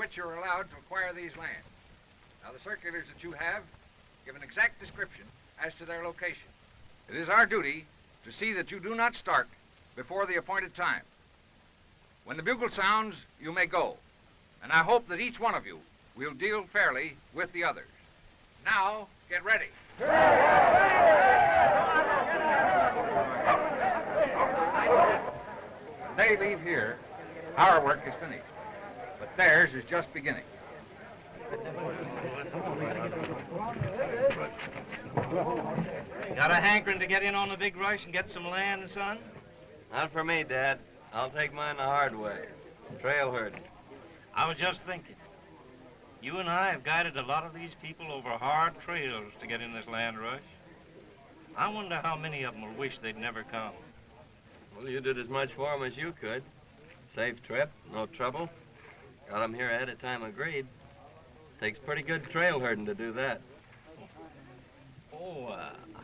which you're allowed to acquire these lands. Now, the circulars that you have give an exact description as to their location. It is our duty to see that you do not start before the appointed time. When the bugle sounds, you may go. And I hope that each one of you will deal fairly with the others. Now, get ready. When they leave here, our work is finished. But theirs is just beginning. Got a hankering to get in on the big rush and get some land, son? Not for me, Dad. I'll take mine the hard way. Trail herding. I was just thinking. You and I have guided a lot of these people over hard trails to get in this land rush. I wonder how many of them will wish they'd never come. Well, you did as much for them as you could. Safe trip, no trouble. Got them here ahead of time agreed. Takes pretty good trail herding to do that. Oh,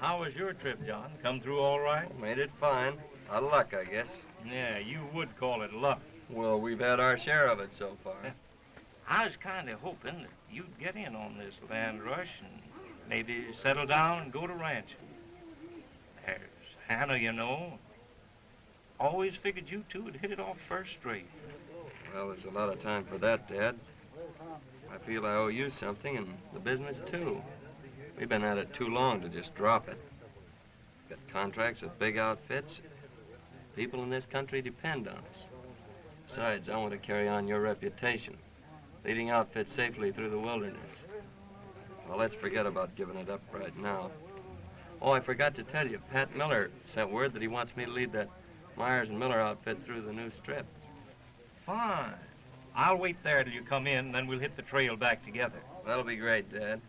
how was your trip, John? Come through all right? Made it fine. A lot of luck, I guess. Yeah, you would call it luck. Well, we've had our share of it so far. I was kind of hoping that you'd get in on this land rush and maybe settle down and go to ranching. There's Hannah, you know. Always figured you two would hit it off first rate. Well, there's a lot of time for that, Dad. I feel I owe you something, and the business, too. We've been at it too long to just drop it. Got contracts with big outfits. People in this country depend on us. Besides, I want to carry on your reputation, leading outfits safely through the wilderness. Well, let's forget about giving it up right now. Oh, I forgot to tell you, Pat Miller sent word that he wants me to lead that Myers and Miller outfit through the new strip. Fine. I'll wait there till you come in, then we'll hit the trail back together. That'll be great, Dad.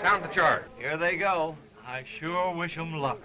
Sound the charge. Here they go. I sure wish 'em luck.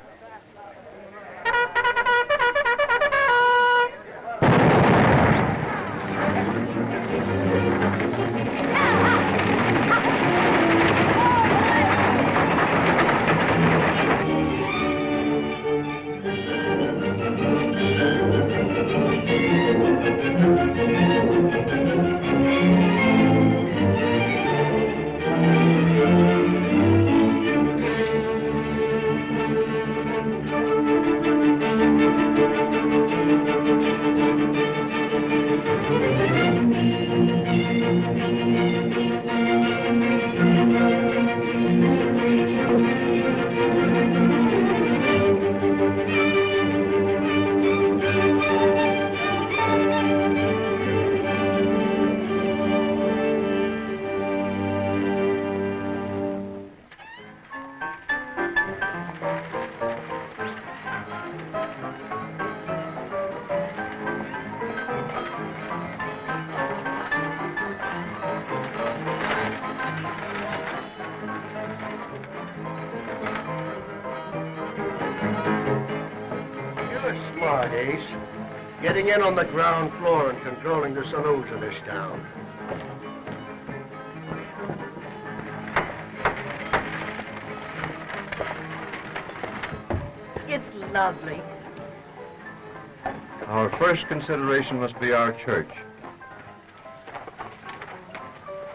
Getting in on the ground floor and controlling the saloons of this town. It's lovely. Our first consideration must be our church.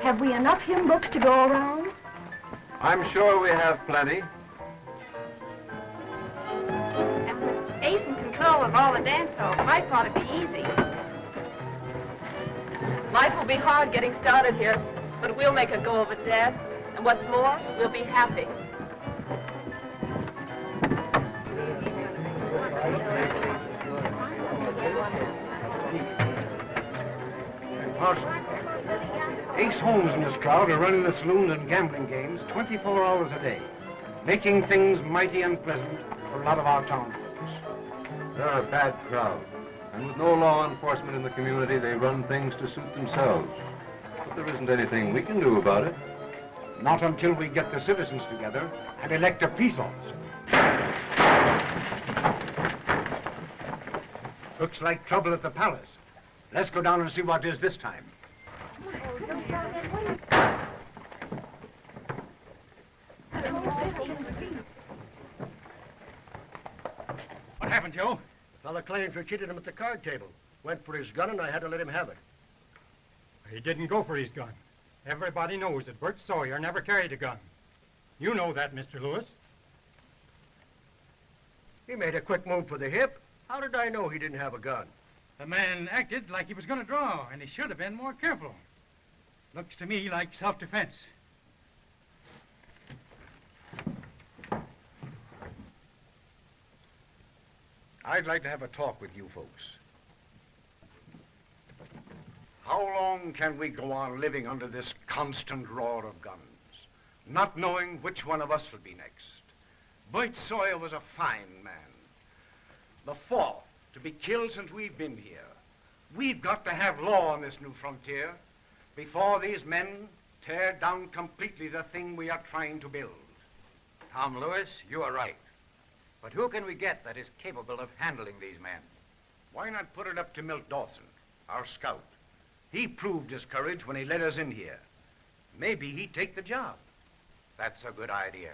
Have we enough hymn books to go around? I'm sure we have plenty. Ace in control of all the dance halls. I thought it'd be easy. Life will be hard getting started here, but we'll make a go of it, Dad. And what's more, we'll be happy. Parson, Ace Holmes and his crowd are running the saloons and gambling games 24 hours a day, making things mighty unpleasant for a lot of our town. They're a bad crowd, and with no law enforcement in the community, they run things to suit themselves. But there isn't anything we can do about it. Not until we get the citizens together and elect a peace officer. Looks like trouble at the palace. Let's go down and see what it is this time. What happened, Joe? The fellow claims we cheated him at the card table. Went for his gun and I had to let him have it. He didn't go for his gun. Everybody knows that Bert Sawyer never carried a gun. You know that, Mr. Lewis. He made a quick move for the hip. How did I know he didn't have a gun? The man acted like he was going to draw, and he should have been more careful. Looks to me like self-defense. I'd like to have a talk with you folks. How long can we go on living under this constant roar of guns, not knowing which one of us will be next? Bert Sawyer was a fine man. The fourth to be killed since we've been here. We've got to have law on this new frontier before these men tear down completely the thing we are trying to build. Tom Lewis, you are right. But who can we get that is capable of handling these men? Why not put it up to Milt Dawson, our scout? He proved his courage when he let us in here. Maybe he'd take the job. That's a good idea.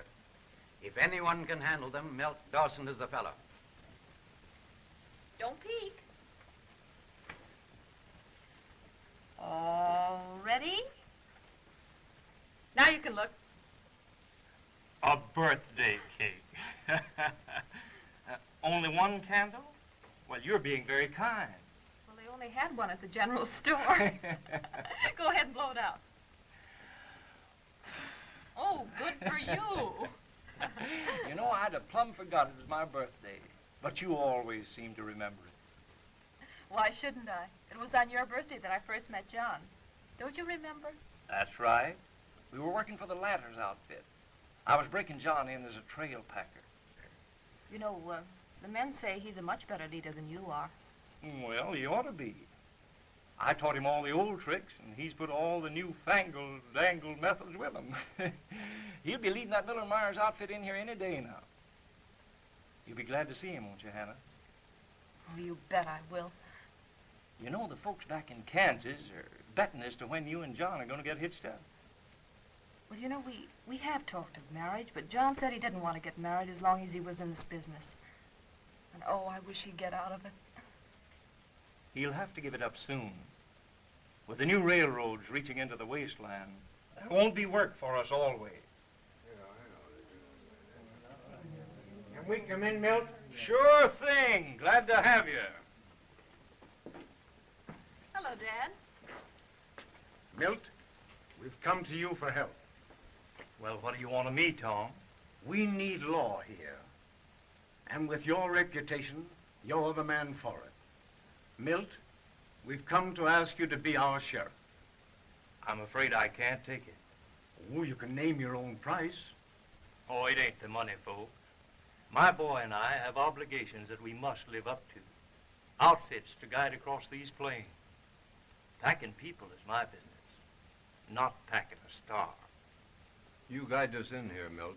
If anyone can handle them, Milt Dawson is the fellow. Don't peek. All ready? Now you can look. A birthday cake. Only one candle? Well, you're being very kind. Well, they only had one at the general store. Go ahead and blow it out. Oh, good for you. You know, I'd have plumb forgot it was my birthday, but you always seem to remember it. Why shouldn't I? It was on your birthday that I first met John. Don't you remember? That's right. We were working for the Ladders outfit. I was breaking John in as a trail packer. You know, the men say he's a much better leader than you are. Well, he ought to be. I taught him all the old tricks, and he's put all the new-fangled, dangled methods with him. He'll be leading that Miller Myers outfit in here any day now. You'll be glad to see him, won't you, Hannah? Oh, you bet I will. You know, the folks back in Kansas are betting as to when you and John are going to get hitched up. Well, you know, we have talked of marriage, but John said he didn't want to get married as long as he was in this business. And oh, I wish he'd get out of it. He'll have to give it up soon. With the new railroads reaching into the wasteland, there won't be work for us always. Can we come in, Milt? Sure thing. Glad to have you. Hello, Dad. Milt, we've come to you for help. Well, what do you want of me, Tom? We need law here. And with your reputation, you're the man for it. Milt, we've come to ask you to be our sheriff. I'm afraid I can't take it. Oh, you can name your own price. Oh, it ain't the money, folks. My boy and I have obligations that we must live up to. Outfits to guide across these plains. Packing people is my business, not packing a star. You guided us in here, Milt,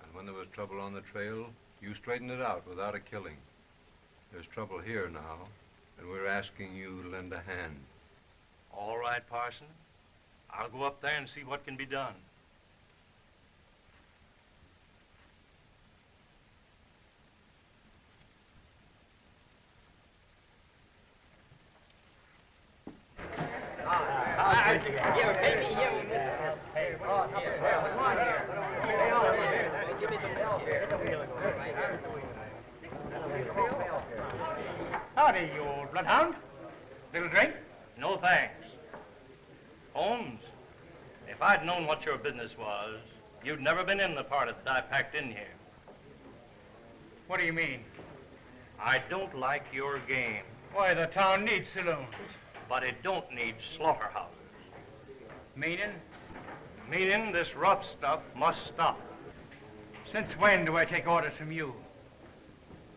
and when there was trouble on the trail, you straightened it out without a killing. There's trouble here now, and we're asking you to lend a hand. All right, Parson. I'll go up there and see what can be done. Howdy, you old bloodhound. Little drink? No thanks. Holmes, if I'd known what your business was, you'd never been in the part that I packed in here. What do you mean? I don't like your game, Why, the town needs saloons. but it don't need slaughterhouses. Meaning? Meaning this rough stuff must stop. Since when do I take orders from you?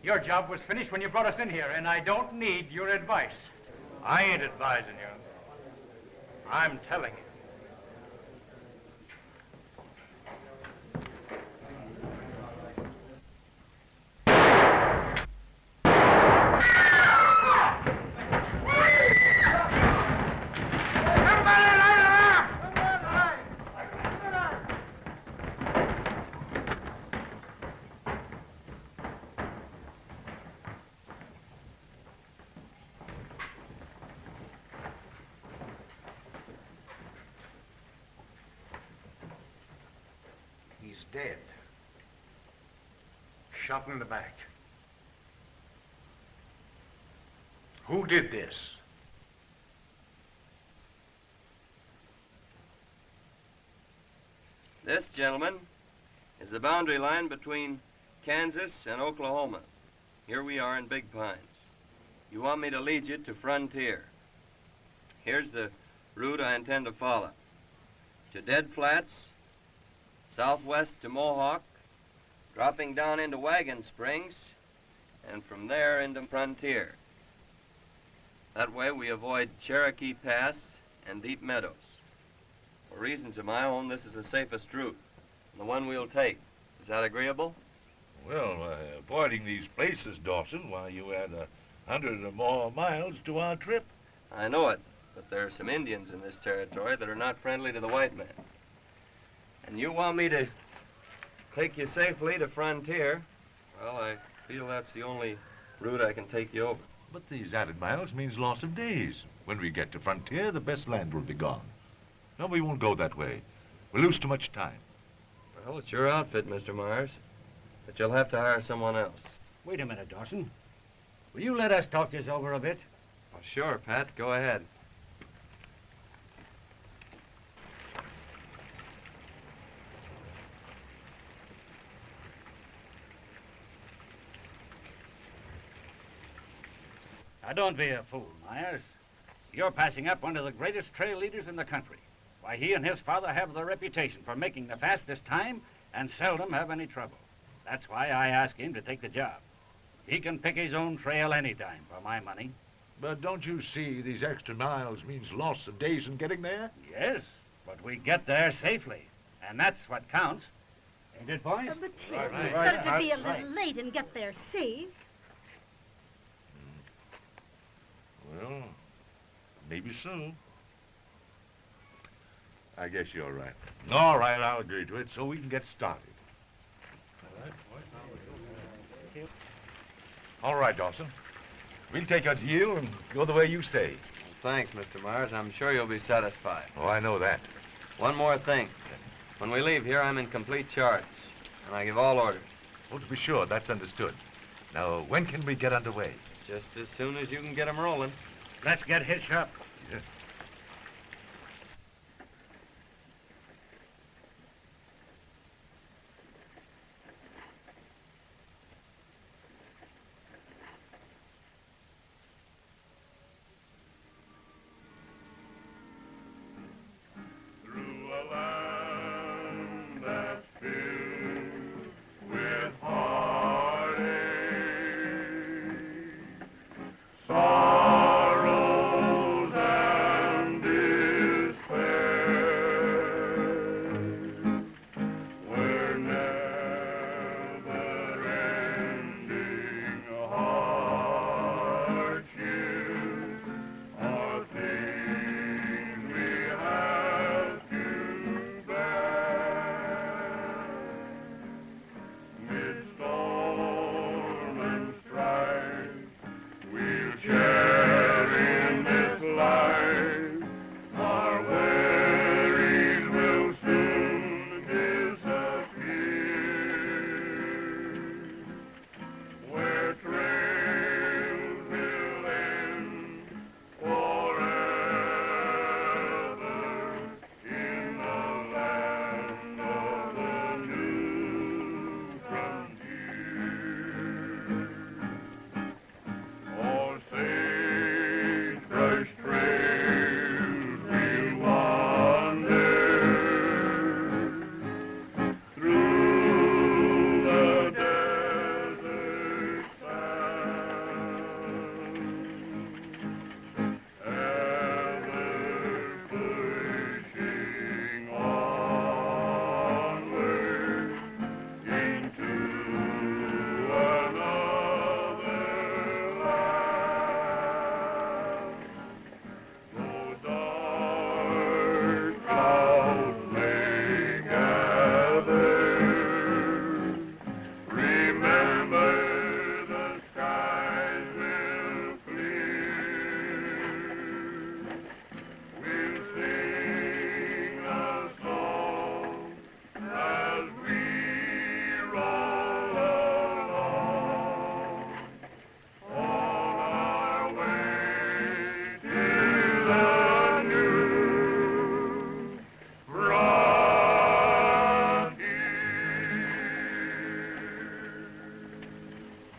Your job was finished when you brought us in here, and I don't need your advice. I ain't advising you. I'm telling you. Dead. Shot in the back. Who did this? This, gentlemen, is the boundary line between Kansas and Oklahoma. Here we are in Big Pines. You want me to lead you to Frontier. Here's the route I intend to follow. To Dead Flats, southwest to Mohawk, dropping down into Wagon Springs, and from there into Frontier. That way we avoid Cherokee Pass and Deep Meadows. For reasons of my own, this is the safest route, and the one we'll take. Is that agreeable? Well, avoiding these places, Dawson, why, you add 100 or more miles to our trip. I know it, but there are some Indians in this territory that are not friendly to the white man. And you want me to take you safely to Frontier? Well, I feel that's the only route I can take you over. But these added miles means loss of days. When we get to Frontier, the best land will be gone. No, we won't go that way. We'll lose too much time. Well, it's your outfit, Mr. Myers. But you'll have to hire someone else. Wait a minute, Dawson. Will you let us talk this over a bit? Oh, sure, Pat. Go ahead. Now, don't be a fool, Myers. You're passing up one of the greatest trail leaders in the country. Why, he and his father have the reputation for making the fastest time and seldom have any trouble. That's why I asked him to take the job. He can pick his own trail any time for my money. But don't you see these extra miles means loss of days in getting there? Yes, but we get there safely, and that's what counts. Ain't it, boys? But Right, it's right, better to be a right. little late and get there safe. Well, maybe so. I guess you're right. All right, I'll agree to it so we can get started. All right, Dawson. We'll take our deal and go the way you say. Thanks, Mr. Myers. I'm sure you'll be satisfied. Oh, I know that. One more thing. When we leave here, I'm in complete charge, and I give all orders. Oh, to be sure, that's understood. Now, when can we get underway? Just as soon as you can get 'em rolling. Let's get hitched up. Yes. Sorrows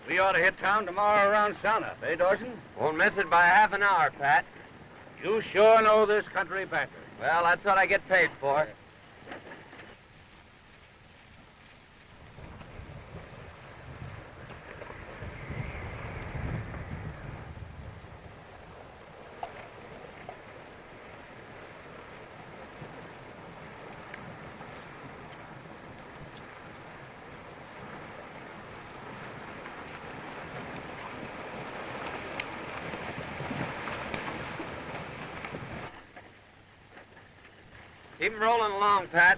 We ought to hit town tomorrow around sunup, eh, Dawson? Won't miss it by half an hour, Pat. You sure know this country better. Well, that's what I get paid for. Keep 'em rolling along, Pat.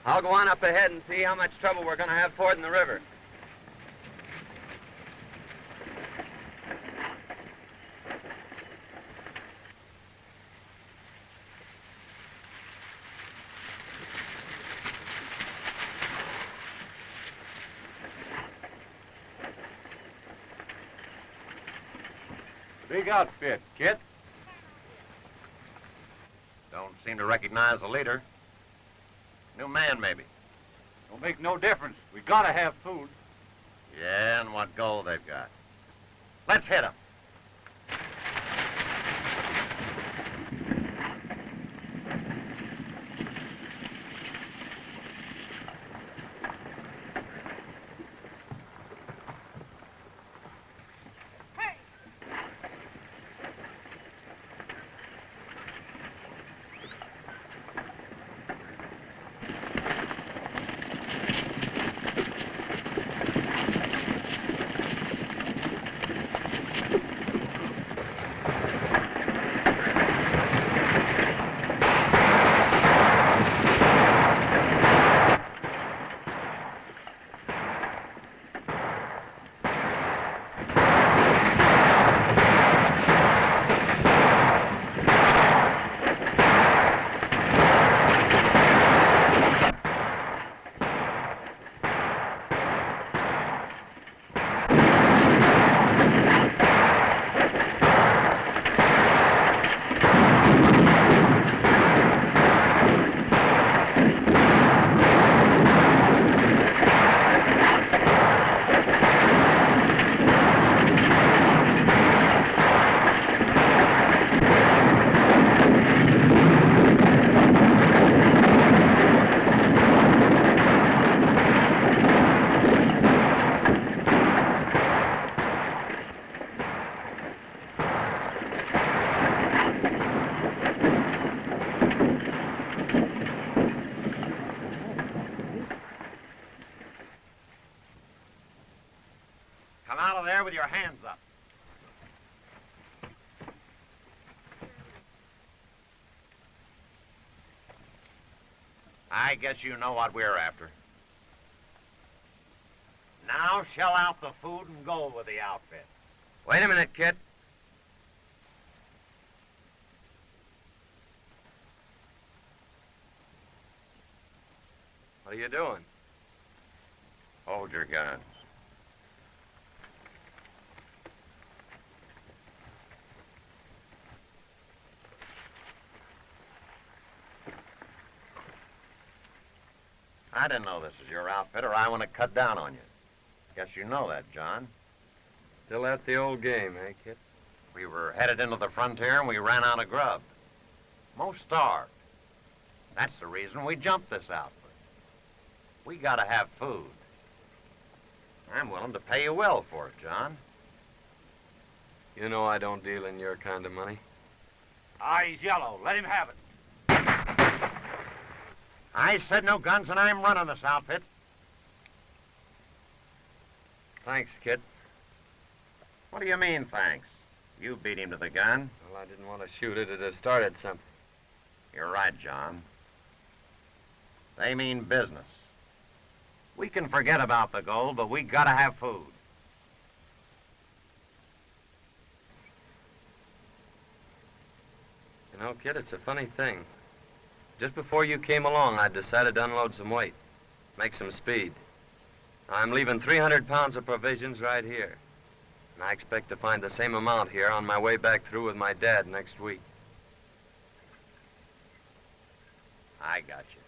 I'll go on up ahead and see how much trouble we're going to have fording the river. Big outfit, Kit. Don't seem to recognize the leader. New man, maybe. Don't make no difference. We gotta have food. Yeah, and what gold they've got. Let's hit 'em. Come out of there with your hands up. I guess you know what we're after. Now shell out the food and go with the outfit. Wait a minute, Kit. What are you doing? Hold your guns. I didn't know this was your outfit, or I want to cut down on you. Guess you know that, John. Still at the old game, eh, Kit? We were headed into the frontier and we ran out of grub. Most starved. That's the reason we jumped this outfit. We gotta have food. I'm willing to pay you well for it, John. You know I don't deal in your kind of money. He's yellow. Let him have it. I said no guns, and I'm running this outfit. Thanks, Kit. What do you mean, thanks? You beat him to the gun. Well, I didn't want to shoot it. It had started something. You're right, John. They mean business. We can forget about the gold, but we gotta have food. You know, Kit, it's a funny thing. Just before you came along, I decided to unload some weight, make some speed. I'm leaving 300 pounds of provisions right here. And I expect to find the same amount here on my way back through with my dad next week. I got you.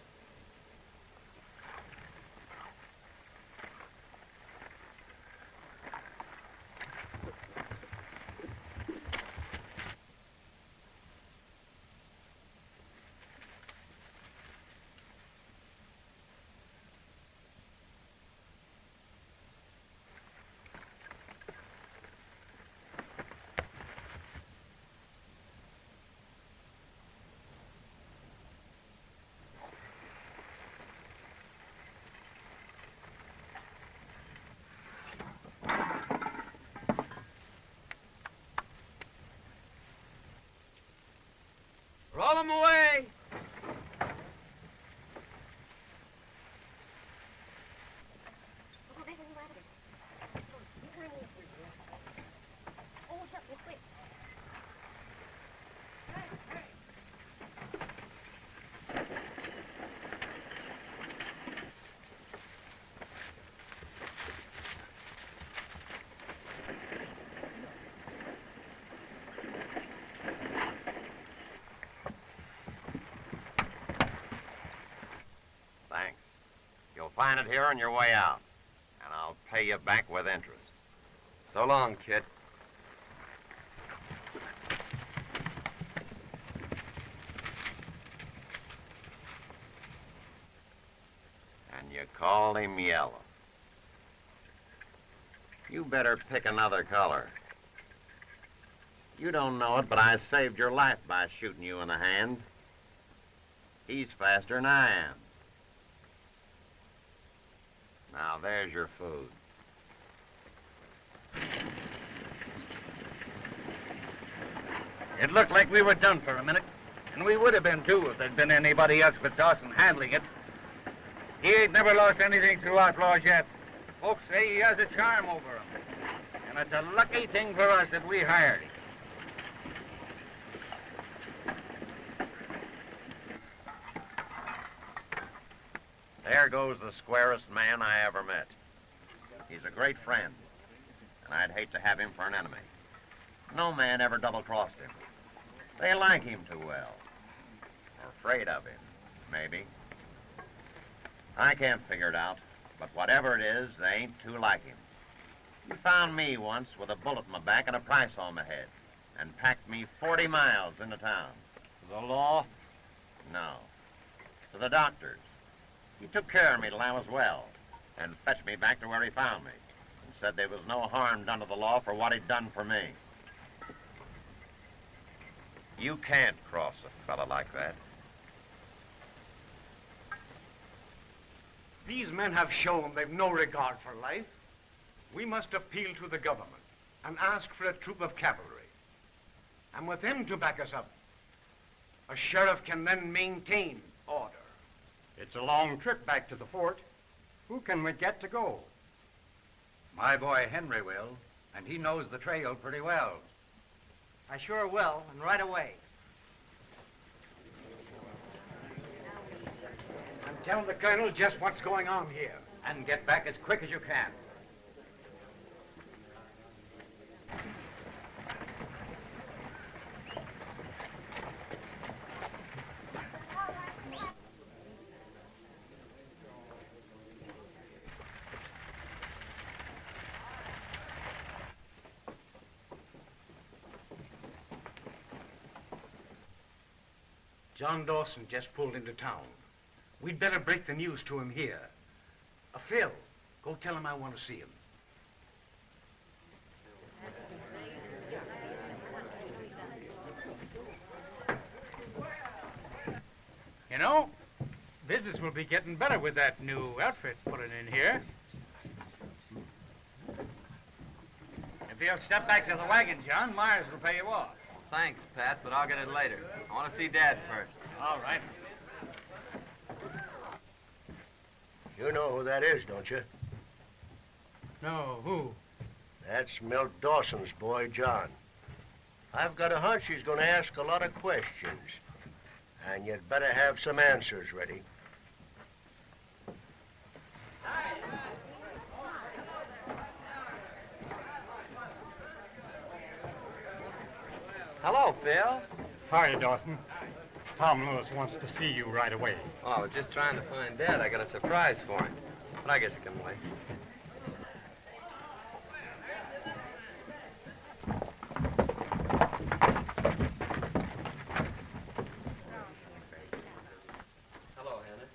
find it here on your way out, and I'll pay you back with interest. So long, kid. And you called him Yellow. You better pick another color. You don't know it, but I saved your life by shooting you in the hand. He's faster than I am. Now, there's your food. It looked like we were done for a minute. And we would have been, too, if there'd been anybody else but Dawson handling it. He ain't never lost anything through outlaws yet. Folks say he has a charm over them. And it's a lucky thing for us that we hired him. There goes the squarest man I ever met. He's a great friend, and I'd hate to have him for an enemy. No man ever double-crossed him. They like him too well. Or afraid of him, maybe. I can't figure it out, but whatever it is, they ain't too like him. He found me once with a bullet in my back and a price on my head, and packed me 40 miles into town. The law? No. To the doctor's. He took care of me till I was well, and fetched me back to where he found me, and said there was no harm done to the law for what he'd done for me. You can't cross a fella like that. These men have shown they've no regard for life. We must appeal to the government and ask for a troop of cavalry. And with them to back us up, a sheriff can then maintain order. It's a long trip back to the fort. Who can we get to go? My boy Henry will, and he knows the trail pretty well. I sure will, and right away. And tell the colonel just what's going on here. And get back as quick as you can. John Dawson just pulled into town. We'd better break the news to him here. Phil, go tell him I want to see him. You know, business will be getting better with that new outfit putting in here. If you'll step back to the wagon, John, Myers will pay you off. Thanks, Pat, but I'll get it later. I want to see Dad first. All right. You know who that is, don't you? No, who? That's Milt Dawson's boy, John. I've got a hunch he's going to ask a lot of questions. And you'd better have some answers ready. Hello, Phil. Hiya, Dawson. Tom Lewis wants to see you right away. Oh, I was just trying to find Dad. I got a surprise for him. But I guess it can wait. Hello, Hannah.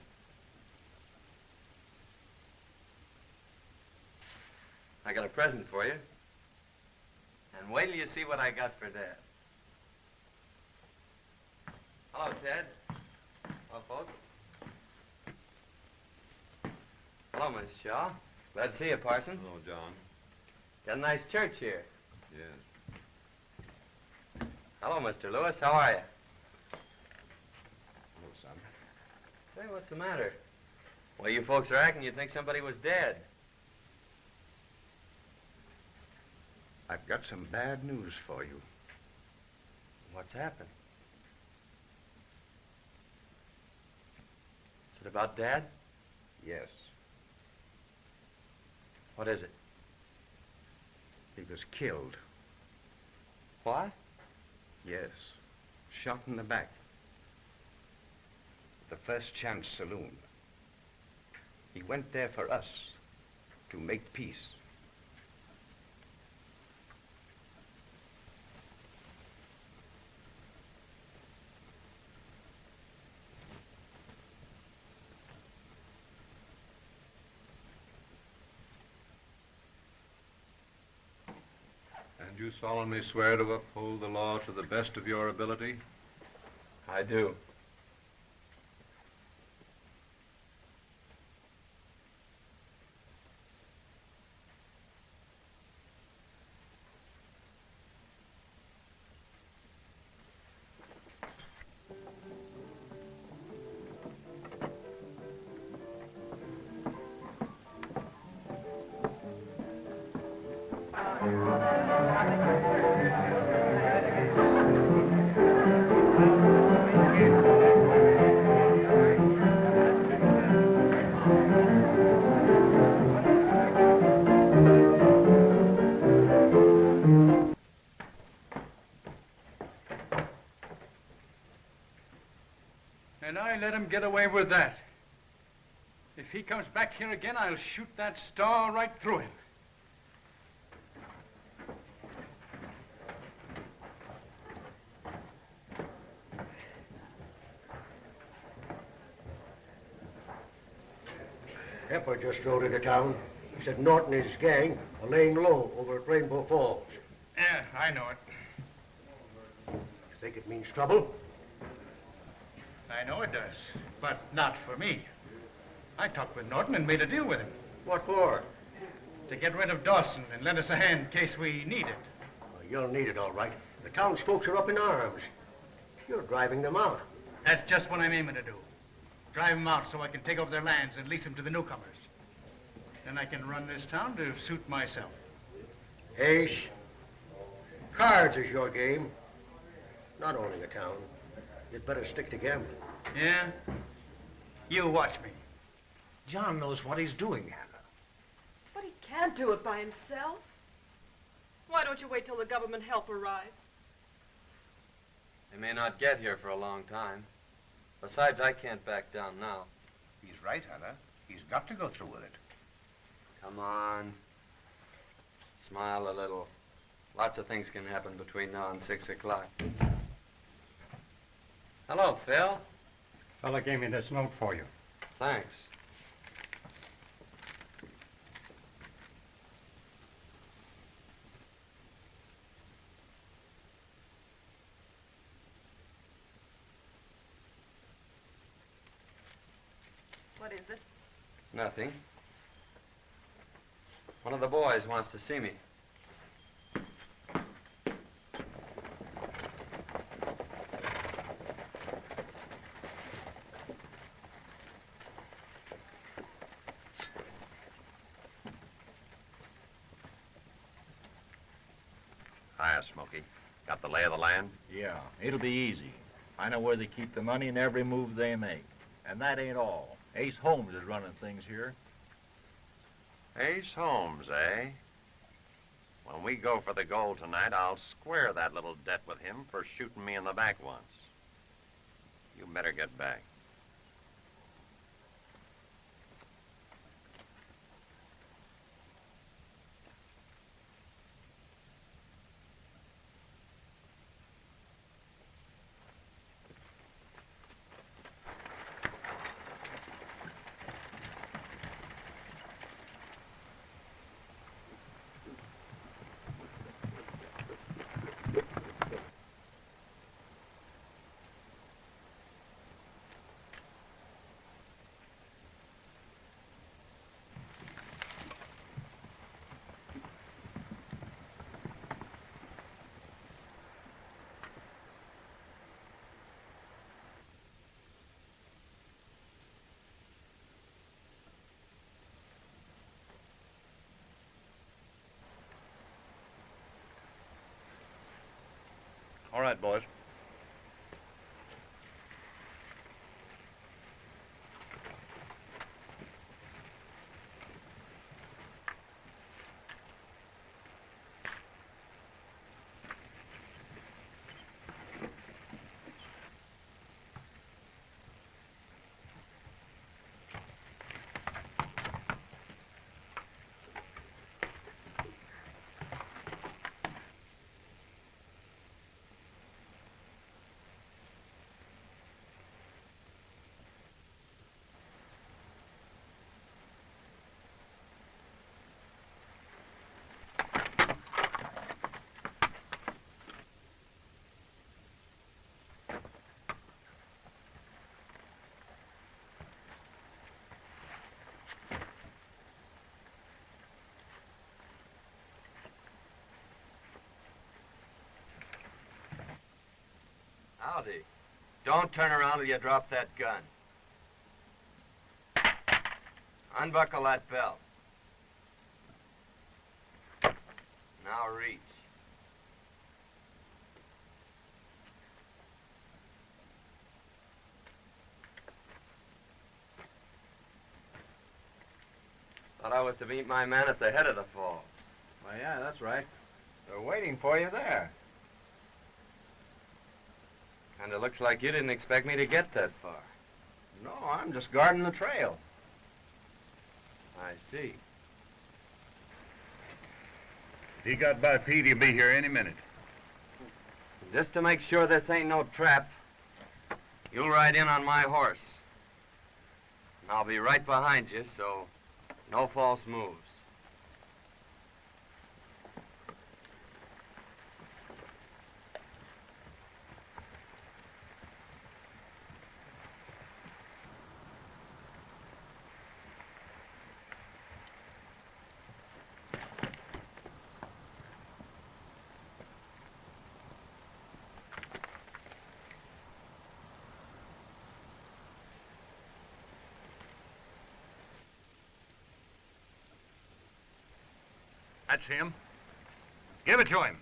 I got a present for you. And wait till you see what I got for Dad. Hello, Ted. Hello, folks. Hello, Miss Shaw. Glad to see you, Parsons. Hello, John. Got a nice church here. Yes. Hello, Mr. Lewis. How are you? Hello, son. Say, what's the matter? Well, you folks are acting, you'd think somebody was dead. I've got some bad news for you. What's happened? Is it about Dad? Yes. What is it? He was killed. What? Yes. Shot in the back. At the First Chance Saloon. He went there for us, to make peace. And you solemnly swear to uphold the law to the best of your ability? I do. And I let him get away with that. If he comes back here again, I'll shoot that star right through him. Pepper just rode into town. He said Norton and his gang are laying low over at Rainbow Falls. Yeah, I know it. You think it means trouble? I know it does, but not for me. I talked with Norton and made a deal with him. What for? To get rid of Dawson and lend us a hand in case we need it. Well, you'll need it, all right. The townsfolk are up in arms. You're driving them out. That's just what I'm aiming to do. Drive them out so I can take over their lands and lease them to the newcomers. Then I can run this town to suit myself. Ace, cards is your game. Not owning a town. You'd better stick to gambling. Yeah? You watch me. John knows what he's doing, Hannah. But he can't do it by himself. Why don't you wait till the government help arrives? They may not get here for a long time. Besides, I can't back down now. He's right, Hannah. He's got to go through with it. Come on. Smile a little. Lots of things can happen between now and 6 o'clock. Hello, Phil. Fella gave me this note for you. Thanks. What is it? Nothing. One of the boys wants to see me. Hiya, Smokey. Got the lay of the land? Yeah, it'll be easy. I know where they keep the money and every move they make. And that ain't all. Ace Holmes is running things here. Ace Holmes, eh? When we go for the gold tonight, I'll square that little debt with him for shooting me in the back once. You better get back. All right, boys. Howdy. Don't turn around till you drop that gun. Unbuckle that belt. Now reach. Thought I was to meet my man at the head of the falls. Well, yeah, that's right. They're waiting for you there. And it looks like you didn't expect me to get that far. No, I'm just guarding the trail. I see. If he got by Pete, he'll be here any minute. Just to make sure this ain't no trap, you'll ride in on my horse. And I'll be right behind you, so no false moves. That's him. Give it to him.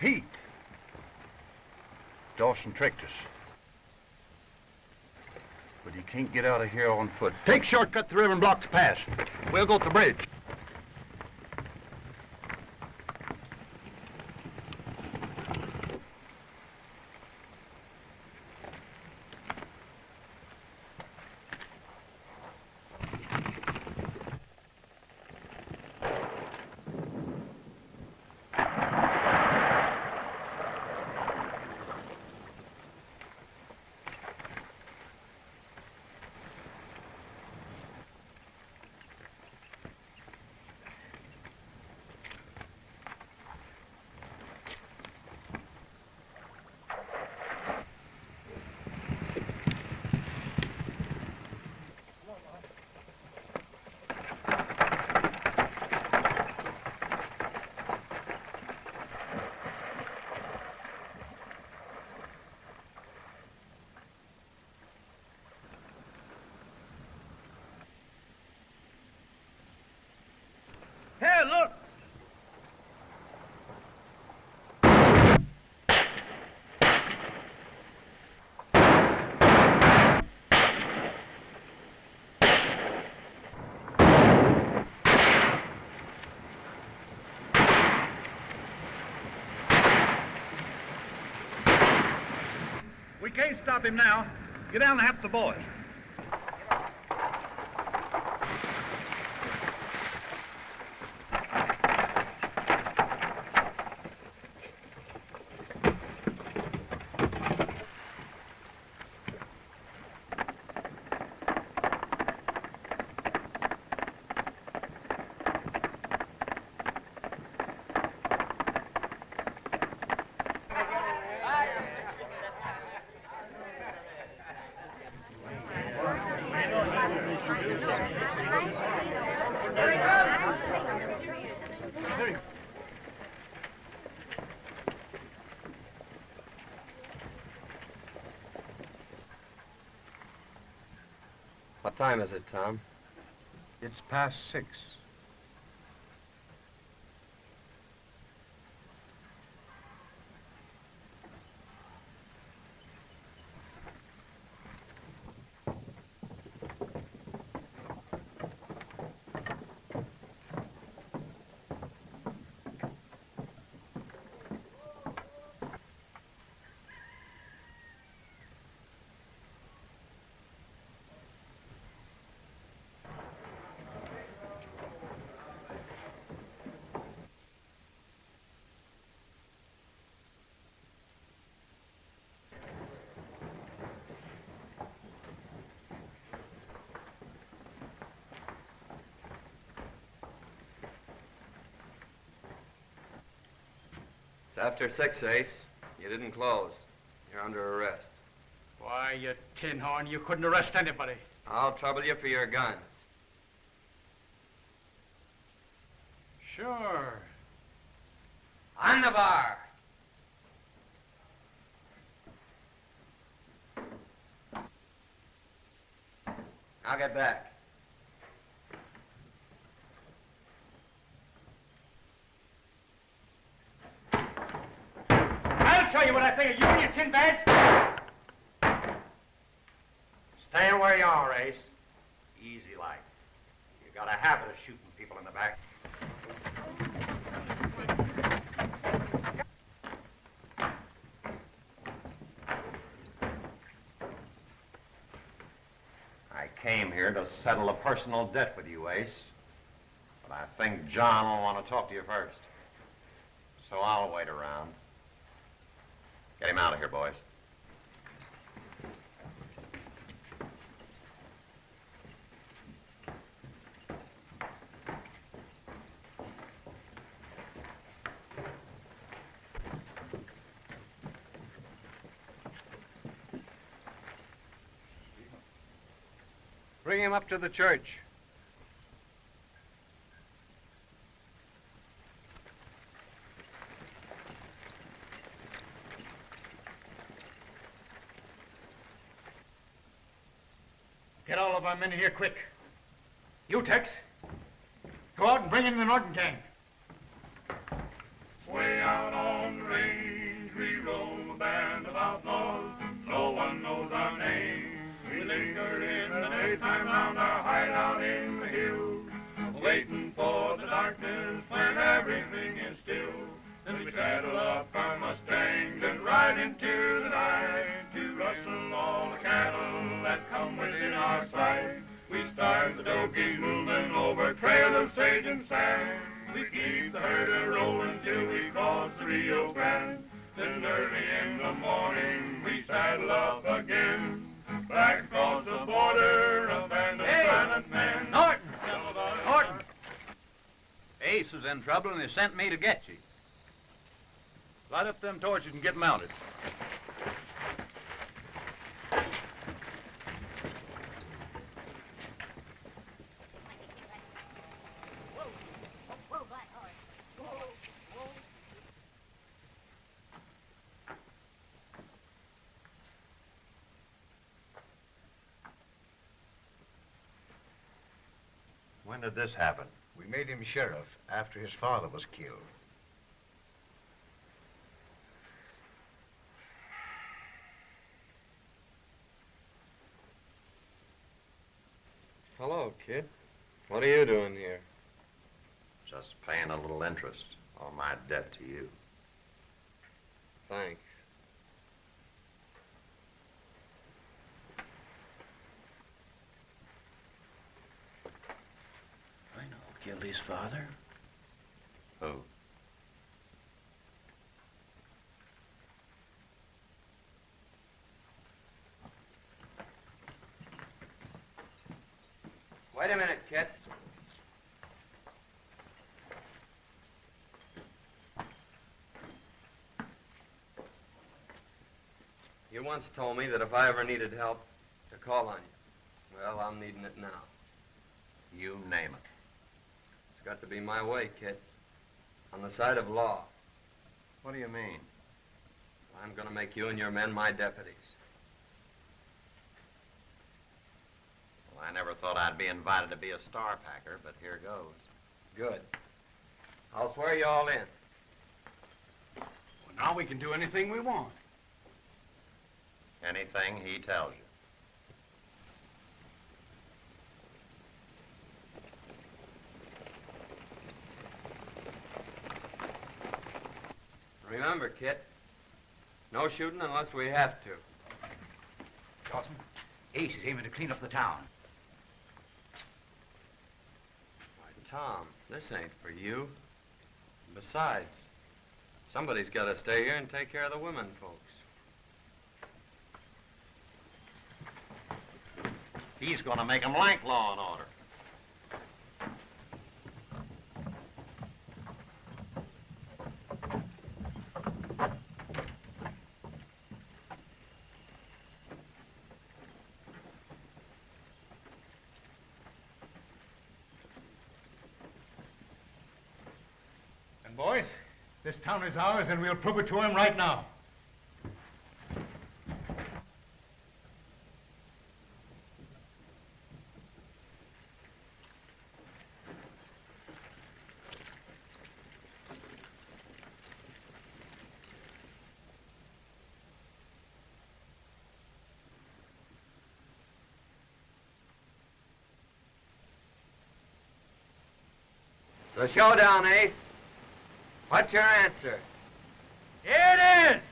Pete! Dawson tricked us. But he can't get out of here on foot. Take shortcut the river and block the pass. We'll go to the bridge. Hey, look! We can't stop him now. Get down and help the boys. What time is it, Tom? It's past 6. after 6, Ace. You didn't close. You're under arrest. Why, you tin horn, you couldn't arrest anybody. I'll trouble you for your guns. Sure. On the bar. I'll get back. I'll show you what I think of you and your tin bags. Stay where you are, Ace. Easy like. You got a habit of shooting people in the back. I came here to settle a personal debt with you, Ace. But I think John will want to talk to you first. So I'll wait around. Get him out of here, boys. Bring him up to the church. Get all of our men in here quick. You, Tex, go out and bring in the Norton gang. Way out on the range, we roll a band of outlaws. No one knows our names. We linger in the daytime round our hideout in the hills, waiting for the darkness when everything is still. Then we saddle up our Mustangs and ride into the night to rustle all the cattle that come within our sight. We start the dogies moving over trail of sage and sand. We keep the herder rolling till we cross the Rio Grande. Then early in the morning we saddle up again. Back across the border, a band of silent men. Norton! Norton! Ace is in trouble and he sent me to get you. Light up them torches and get mounted. When did this happen? We made him sheriff after his father was killed. Hello, kid. What are you doing here? Just paying a little interest on my debt to you. Thanks. I know who killed his father. Who? Wait a minute, kid. You once told me that if I ever needed help, to call on you. Well, I'm needing it now. You name it. It's got to be my way, kid. On the side of law. What do you mean? I'm going to make you and your men my deputies. Well, I never thought I'd be invited to be a star packer, but here goes. Good. I'll swear you all in. Well, now we can do anything we want. Anything he tells you. Remember, kid, no shooting unless we have to. Dawson, Ace is aiming to clean up the town. Why, Tom, this ain't for you. Besides, somebody's got to stay here and take care of the women folks. He's going to make 'em like law and order. And boys, this town is ours, and we'll prove it to him right now. So showdown, Ace. What's your answer? Here it is!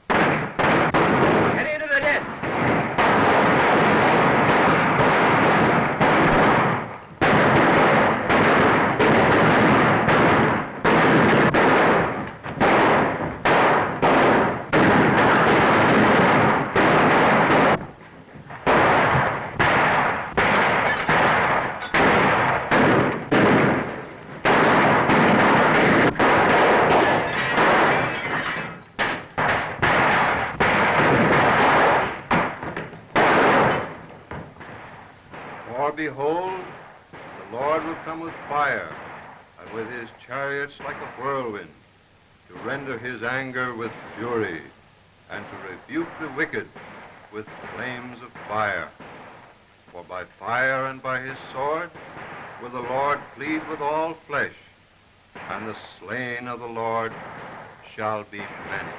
Get into the ditch. For behold, the Lord will come with fire, and with his chariots like a whirlwind, to render his anger with fury, and to rebuke the wicked with flames of fire. For by fire and by his sword will the Lord plead with all flesh, and the slain of the Lord shall be many.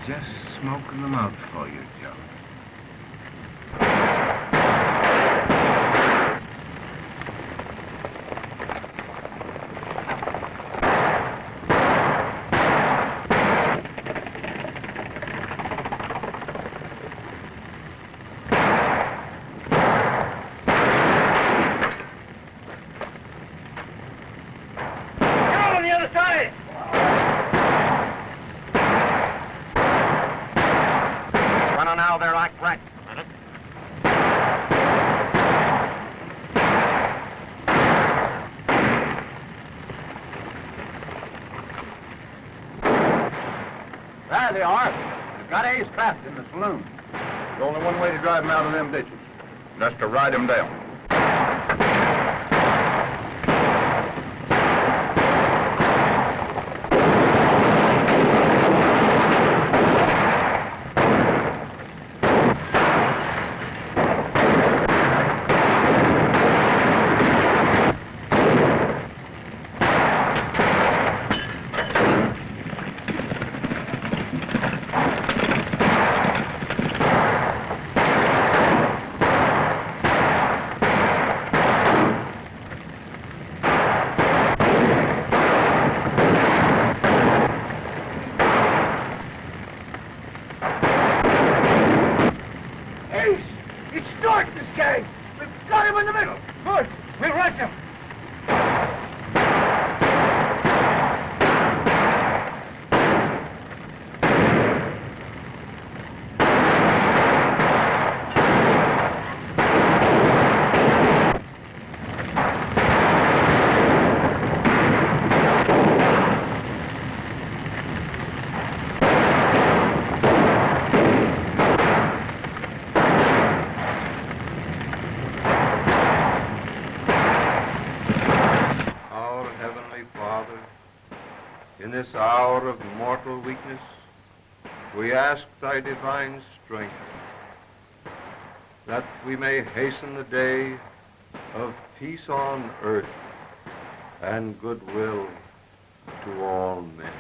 Just smoking them out for you, Joe. Get on the other side! Running out there like rats a minute. There they are. They've got Ace trapped in the saloon. There's only one way to drive him out of them ditches. That's to ride him down. in this hour of mortal weakness, we ask thy divine strength, that we may hasten the day of peace on earth and goodwill to all men.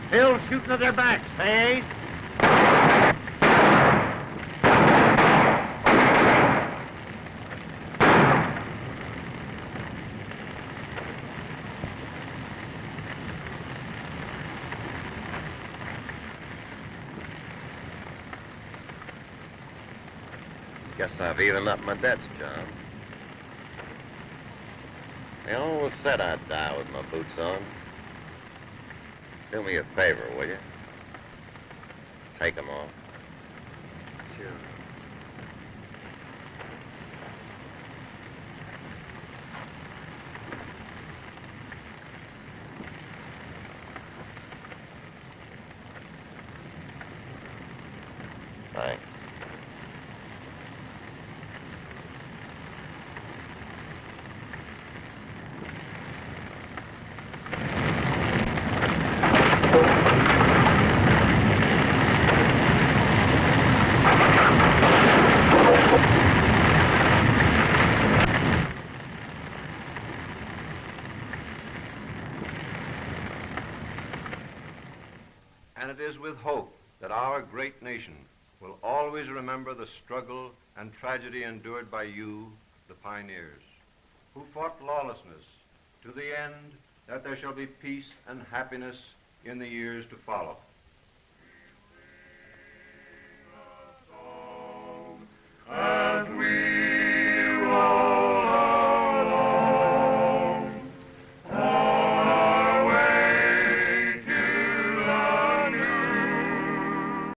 Still shooting at their backs, eh? Guess I've evened up my debts, John. I always said I'd die with my boots on. Do me a favor, will you? Take 'em off. Sure. Thanks. And it is with hope that our great nation will always remember the struggle and tragedy endured by you, the pioneers, who fought lawlessness to the end that there shall be peace and happiness in the years to follow.